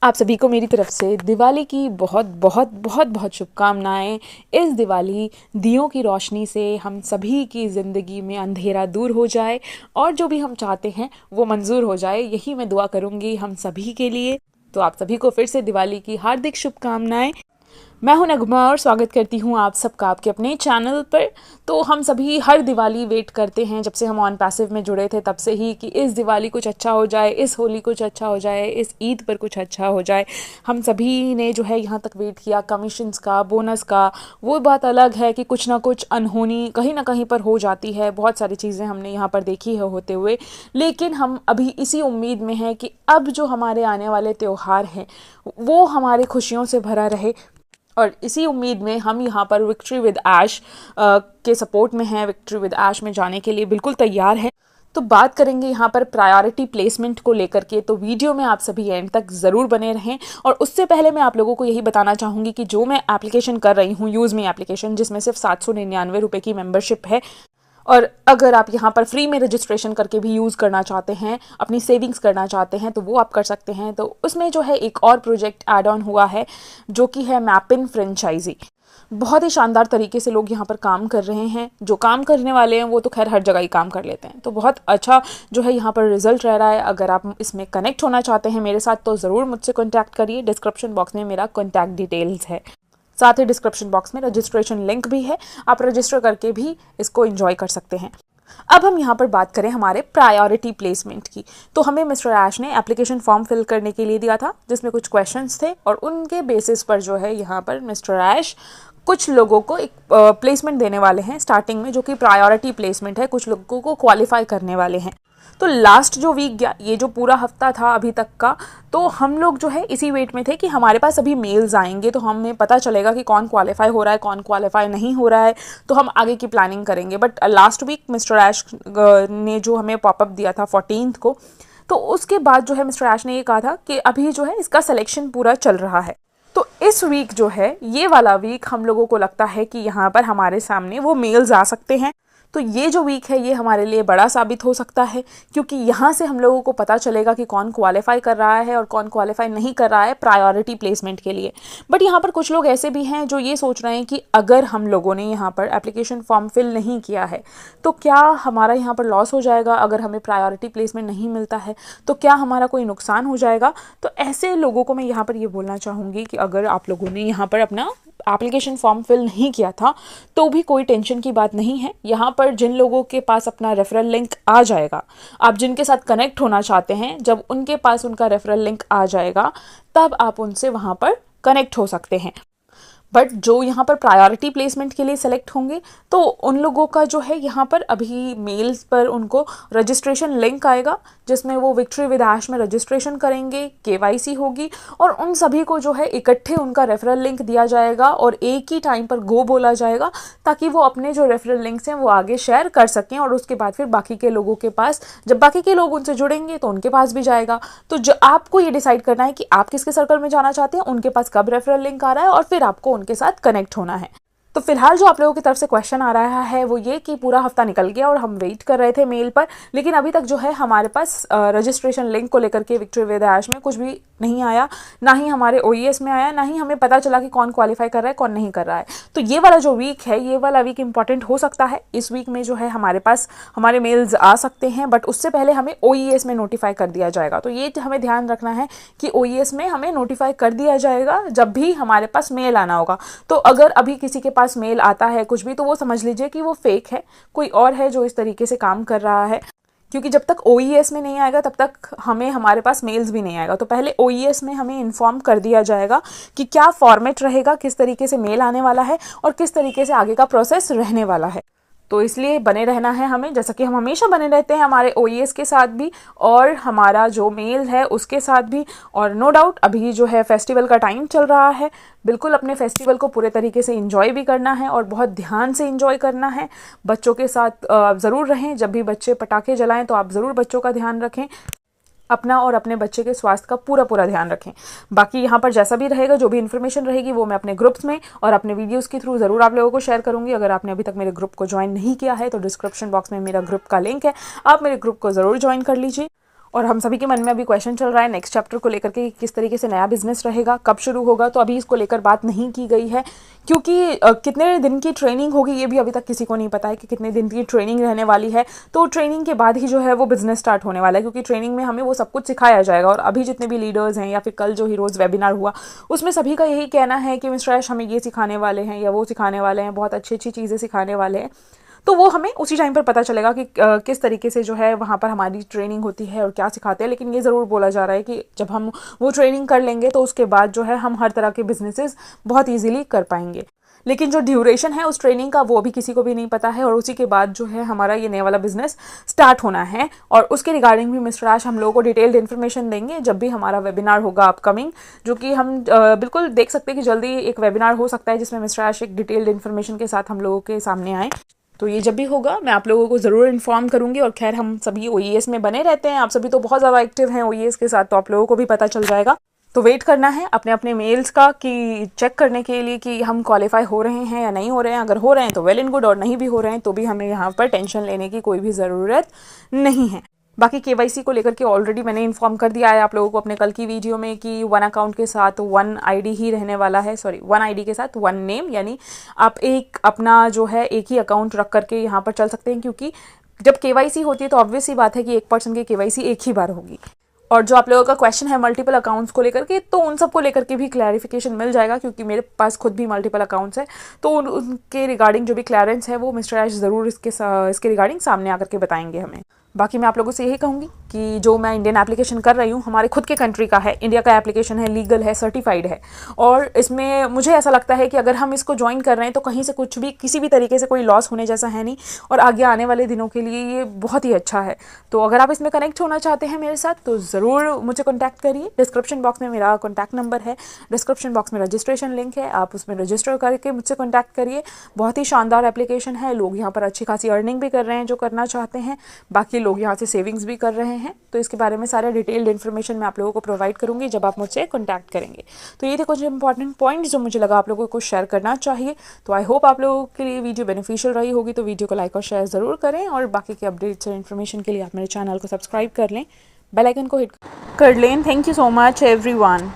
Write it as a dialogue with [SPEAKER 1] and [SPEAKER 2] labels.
[SPEAKER 1] आप सभी को मेरी तरफ से दिवाली की बहुत बहुत बहुत बहुत शुभकामनाएं। इस दिवाली दियों की रोशनी से हम सभी की ज़िंदगी में अंधेरा दूर हो जाए और जो भी हम चाहते हैं वो मंजूर हो जाए, यही मैं दुआ करूँगी हम सभी के लिए। तो आप सभी को फिर से दिवाली की हार्दिक शुभकामनाएं। मैं हूं नगमा और स्वागत करती हूं आप सबका आपके अपने चैनल पर। तो हम सभी हर दिवाली वेट करते हैं, जब से हम ऑन पैसिव में जुड़े थे तब से ही, कि इस दिवाली कुछ अच्छा हो जाए, इस होली कुछ अच्छा हो जाए, इस ईद पर कुछ अच्छा हो जाए। हम सभी ने जो है यहाँ तक वेट किया कमीशंस का, बोनस का। वो बात अलग है कि कुछ ना कुछ अनहोनी कहीं ना कहीं पर हो जाती है, बहुत सारी चीज़ें हमने यहाँ पर देखी है होते हुए। लेकिन हम अभी इसी उम्मीद में हैं कि अब जो हमारे आने वाले त्यौहार हैं वो हमारे खुशियों से भरा रहे, और इसी उम्मीद में हम यहाँ पर विक्ट्री विद ऐश के सपोर्ट में हैं। विक्ट्री विद ऐश में जाने के लिए बिल्कुल तैयार हैं। तो बात करेंगे यहाँ पर प्रायोरिटी प्लेसमेंट को लेकर के, तो वीडियो में आप सभी एंड तक ज़रूर बने रहें। और उससे पहले मैं आप लोगों को यही बताना चाहूँगी कि जो मैं एप्लीकेशन कर रही हूँ, यूज़ मी एप्लीकेशन, जिसमें सिर्फ 799 रुपये की मेंबरशिप है, और अगर आप यहाँ पर फ्री में रजिस्ट्रेशन करके भी यूज़ करना चाहते हैं, अपनी सेविंग्स करना चाहते हैं, तो वो आप कर सकते हैं। तो उसमें जो है एक और प्रोजेक्ट ऐड ऑन हुआ है जो कि है मैपिन फ्रेंचाइजी। बहुत ही शानदार तरीके से लोग यहाँ पर काम कर रहे हैं। जो काम करने वाले हैं वो तो खैर हर जगह ही काम कर लेते हैं, तो बहुत अच्छा जो है यहाँ पर रिजल्ट रह रहा है। अगर आप इसमें कनेक्ट होना चाहते हैं मेरे साथ तो ज़रूर मुझसे कॉन्टैक्ट करिए। डिस्क्रिप्शन बॉक्स में मेरा कॉन्टैक्ट डिटेल्स है, साथ ही डिस्क्रिप्शन बॉक्स में रजिस्ट्रेशन लिंक भी है, आप रजिस्टर करके भी इसको एंजॉय कर सकते हैं। अब हम यहाँ पर बात करें हमारे प्रायोरिटी प्लेसमेंट की, तो हमें मिस्टर ऐश ने एप्लीकेशन फॉर्म फिल करने के लिए दिया था, जिसमें कुछ क्वेश्चंस थे, और उनके बेसिस पर जो है यहाँ पर मिस्टर ऐश कुछ लोगों को एक प्लेसमेंट देने वाले हैं स्टार्टिंग में, जो कि प्रायोरिटी प्लेसमेंट है। कुछ लोगों को क्वालिफाई करने वाले हैं। तो लास्ट जो वीक गया, ये जो पूरा हफ्ता था अभी तक का, तो हम लोग जो है इसी वेट में थे कि हमारे पास अभी मेल्स आएंगे तो हमें पता चलेगा कि कौन क्वालिफाई हो रहा है, कौन क्वालिफाई नहीं हो रहा है, तो हम आगे की प्लानिंग करेंगे। बट लास्ट वीक मिस्टर ऐश ने जो हमें पॉपअप दिया था 14 को, तो उसके बाद जो है मिस्टर ऐश ने ये कहा था कि अभी जो है इसका सिलेक्शन पूरा चल रहा है। तो इस वीक जो है, ये वाला वीक, हम लोगों को लगता है कि यहाँ पर हमारे सामने वो मेल्स आ सकते हैं। तो ये जो वीक है ये हमारे लिए बड़ा साबित हो सकता है, क्योंकि यहाँ से हम लोगों को पता चलेगा कि कौन क्वालिफाई कर रहा है और कौन क्वालिफाई नहीं कर रहा है प्रायोरिटी प्लेसमेंट के लिए। बट यहाँ पर कुछ लोग ऐसे भी हैं जो ये सोच रहे हैं कि अगर हम लोगों ने यहाँ पर एप्लीकेशन फॉर्म फिल नहीं किया है तो क्या हमारा यहाँ पर लॉस हो जाएगा, अगर हमें प्रायोरिटी प्लेसमेंट नहीं मिलता है तो क्या हमारा कोई नुकसान हो जाएगा। तो ऐसे लोगों को मैं यहाँ पर ये बोलना चाहूँगी कि अगर आप लोगों ने यहाँ पर अपना एप्लीकेशन फॉर्म फिल नहीं किया था तो भी कोई टेंशन की बात नहीं है। यहाँ पर जिन लोगों के पास अपना रेफरल लिंक आ जाएगा, आप जिनके साथ कनेक्ट होना चाहते हैं, जब उनके पास उनका रेफरल लिंक आ जाएगा तब आप उनसे वहाँ पर कनेक्ट हो सकते हैं। बट जो यहाँ पर प्रायोरिटी प्लेसमेंट के लिए सेलेक्ट होंगे तो उन लोगों का जो है यहाँ पर अभी मेल्स पर उनको रजिस्ट्रेशन लिंक आएगा, जिसमें वो विक्ट्री विद ऐश में रजिस्ट्रेशन करेंगे, केवाईसी होगी, और उन सभी को जो है इकट्ठे उनका रेफरल लिंक दिया जाएगा और एक ही टाइम पर गो बोला जाएगा, ताकि वो अपने जो रेफरल लिंक्स हैं वो आगे शेयर कर सकें, और उसके बाद फिर बाकी के लोगों के पास, जब बाकी के लोग उनसे जुड़ेंगे तो उनके पास भी जाएगा। तो जो आपको ये डिसाइड करना है कि आप किसके सर्कल में जाना चाहते हैं, उनके पास कब रेफरल लिंक आ रहा है, और फिर आपको उनके साथ कनेक्ट होना है। तो फिलहाल जो आप लोगों की तरफ से क्वेश्चन आ रहा है वो ये कि पूरा हफ्ता निकल गया और हम वेट कर रहे थे मेल पर, लेकिन अभी तक जो है हमारे पास रजिस्ट्रेशन लिंक को लेकर के विक्ट्री विद ऐश में कुछ भी नहीं आया, ना ही हमारे ओईएस में आया, ना ही हमें पता चला कि कौन क्वालिफाई कर रहा है कौन नहीं कर रहा है। तो ये वाला जो वीक है, ये वाला वीक इंपॉर्टेंट हो सकता है। इस वीक में जो है हमारे पास हमारे मेल्स आ सकते हैं, बट उससे पहले हमें ओईएस में नोटिफाई कर दिया जाएगा। तो ये हमें ध्यान रखना है कि ओईएस में हमें नोटिफाई कर दिया जाएगा जब भी हमारे पास मेल आना होगा। तो अगर अभी किसी के पास मेल आता है कुछ भी, तो वो समझ लीजिए कि वो फेक है, कोई और है जो इस तरीके से काम कर रहा है, क्योंकि जब तक ओईएस में नहीं आएगा तब तक हमें हमारे पास मेल्स भी नहीं आएगा। तो पहले ओईएस में हमें इन्फॉर्म कर दिया जाएगा कि क्या फॉर्मेट रहेगा, किस तरीके से मेल आने वाला है और किस तरीके से आगे का प्रोसेस रहने वाला है। तो इसलिए बने रहना है हमें, जैसा कि हम हमेशा बने रहते हैं हमारे ओईएस के साथ भी और हमारा जो मेल है उसके साथ भी। और नो डाउट अभी जो है फेस्टिवल का टाइम चल रहा है, बिल्कुल अपने फेस्टिवल को पूरे तरीके से एंजॉय भी करना है और बहुत ध्यान से एंजॉय करना है। बच्चों के साथ ज़रूर रहें, जब भी बच्चे पटाखे जलाएं तो आप ज़रूर बच्चों का ध्यान रखें, अपना और अपने बच्चे के स्वास्थ्य का पूरा पूरा ध्यान रखें। बाकी यहाँ पर जैसा भी रहेगा, जो भी इन्फॉर्मेशन रहेगी वो मैं अपने ग्रुप्स में और अपने वीडियोस के थ्रू ज़रूर आप लोगों को शेयर करूँगी। अगर आपने अभी तक मेरे ग्रुप को ज्वाइन नहीं किया है तो डिस्क्रिप्शन बॉक्स में मेरा ग्रुप का लिंक है, आप मेरे ग्रुप को ज़रूर ज्वाइन कर लीजिए। और हम सभी के मन में अभी क्वेश्चन चल रहा है नेक्स्ट चैप्टर को लेकर के, किस तरीके से नया बिजनेस रहेगा, कब शुरू होगा। तो अभी इसको लेकर बात नहीं की गई है, क्योंकि कितने दिन की ट्रेनिंग होगी ये भी अभी तक किसी को नहीं पता है कि कितने दिन की ट्रेनिंग रहने वाली है। तो ट्रेनिंग के बाद ही जो है वो बिजनेस स्टार्ट होने वाला है, क्योंकि ट्रेनिंग में हमें वो सब कुछ सिखाया जाएगा। और अभी जितने भी लीडर्स हैं या फिर कल जो हीरोज़ वेबिनार हुआ उसमें सभी का यही कहना है कि मिस्टर ऐश हमें ये सिखाने वाले हैं या वो सिखाने वाले हैं, बहुत अच्छी अच्छी चीज़ें सिखाने वाले हैं। तो वो हमें उसी टाइम पर पता चलेगा कि किस तरीके से जो है वहाँ पर हमारी ट्रेनिंग होती है और क्या सिखाते हैं। लेकिन ये ज़रूर बोला जा रहा है कि जब हम वो ट्रेनिंग कर लेंगे तो उसके बाद जो है हम हर तरह के बिजनेसेस बहुत ईजीली कर पाएंगे। लेकिन जो ड्यूरेशन है उस ट्रेनिंग का वो भी किसी को भी नहीं पता है, और उसी के बाद जो है हमारा ये नया वाला बिजनेस स्टार्ट होना है। और उसके रिगार्डिंग भी मिस्टर ऐश हम लोगों को डिटेल्ड इन्फॉर्मेशन देंगे जब भी हमारा वेबिनार होगा अपकमिंग, जो कि हम बिल्कुल देख सकते हैं कि जल्दी एक वेबिनार हो सकता है जिसमें मिस्टर ऐश एक डिटेल्ड इन्फॉर्मेशन के साथ हम लोगों के सामने आए। तो ये जब भी होगा मैं आप लोगों को ज़रूर इन्फॉर्म करूंगी। और खैर हम सभी OES में बने रहते हैं, आप सभी तो बहुत ज़्यादा एक्टिव हैं OES के साथ, तो आप लोगों को भी पता चल जाएगा। तो वेट करना है अपने अपने मेल्स का कि चेक करने के लिए कि हम क्वालिफाई हो रहे हैं या नहीं हो रहे हैं। अगर हो रहे हैं तो वेल एंड गुड, और नहीं भी हो रहे हैं तो भी हमें यहाँ पर टेंशन लेने की कोई भी ज़रूरत नहीं है। बाकी KYC को लेकर के ऑलरेडी मैंने इन्फॉर्म कर दिया है आप लोगों को अपने कल की वीडियो में कि 1 अकाउंट के साथ 1 ID ही रहने वाला है, 1 ID के साथ 1 नेम, यानी आप एक अपना जो है एक ही अकाउंट रख करके यहाँ पर चल सकते हैं। क्योंकि जब KYC होती है तो ऑब्वियस सी बात है कि एक पर्सन की KYC एक ही बार होगी। और जो आप लोगों का क्वेश्चन है मल्टीपल अकाउंट्स को लेकर के, तो उन सब को लेकर के भी क्लैरिफिकेशन मिल जाएगा, क्योंकि मेरे पास खुद भी मल्टीपल अकाउंट्स है। तो उनके रिगार्डिंग जो भी क्लियरेंस है वो मिस्टर ऐश ज़रूर इसके रिगार्डिंग सामने आकर के बताएंगे हमें। बाकी मैं आप लोगों से यही कहूँगी कि जो मैं इंडियन एप्लीकेशन कर रही हूँ हमारे खुद के कंट्री का है, इंडिया का एप्लीकेशन है, लीगल है, सर्टिफाइड है। और इसमें मुझे ऐसा लगता है कि अगर हम इसको ज्वाइन कर रहे हैं तो कहीं से कुछ भी किसी भी तरीके से कोई लॉस होने जैसा है नहीं, और आगे आने वाले दिनों के लिए ये बहुत ही अच्छा है। तो अगर आप इसमें कनेक्ट होना चाहते हैं मेरे साथ तो ज़रूर मुझे कॉन्टैक्ट करिए। डिस्क्रिप्शन बॉक्स में मेरा कॉन्टैक्ट नंबर है, डिस्क्रिप्शन बॉक्स में रजिस्ट्रेशन लिंक है, आप उसमें रजिस्टर करके मुझसे कॉन्टैक्ट करिए। बहुत ही शानदार एप्लीकेशन है, लोग यहाँ पर अच्छी खासी अर्निंग भी कर रहे हैं जो करना चाहते हैं, बाकी लोग यहाँ से सेविंग्स भी कर रहे हैं। तो इसके बारे में सारा डिटेल्ड इन्फॉर्मेशन मैं आप लोगों को प्रोवाइड करूंगी जब आप मुझसे कॉन्टैक्ट करेंगे। तो ये थे कुछ इंपॉर्टेंट पॉइंट्स जो मुझे लगा आप लोगों को शेयर करना चाहिए। तो आई होप आप लोगों के लिए वीडियो बेनिफिशियल रही होगी। तो वीडियो को लाइक और शेयर ज़रूर करें, और बाकी के अपडेट्स और इन्फॉर्मेशन के लिए आप मेरे चैनल को सब्सक्राइब कर लें, बेल आइकन को हिट कर लें। Thank you so much everyone.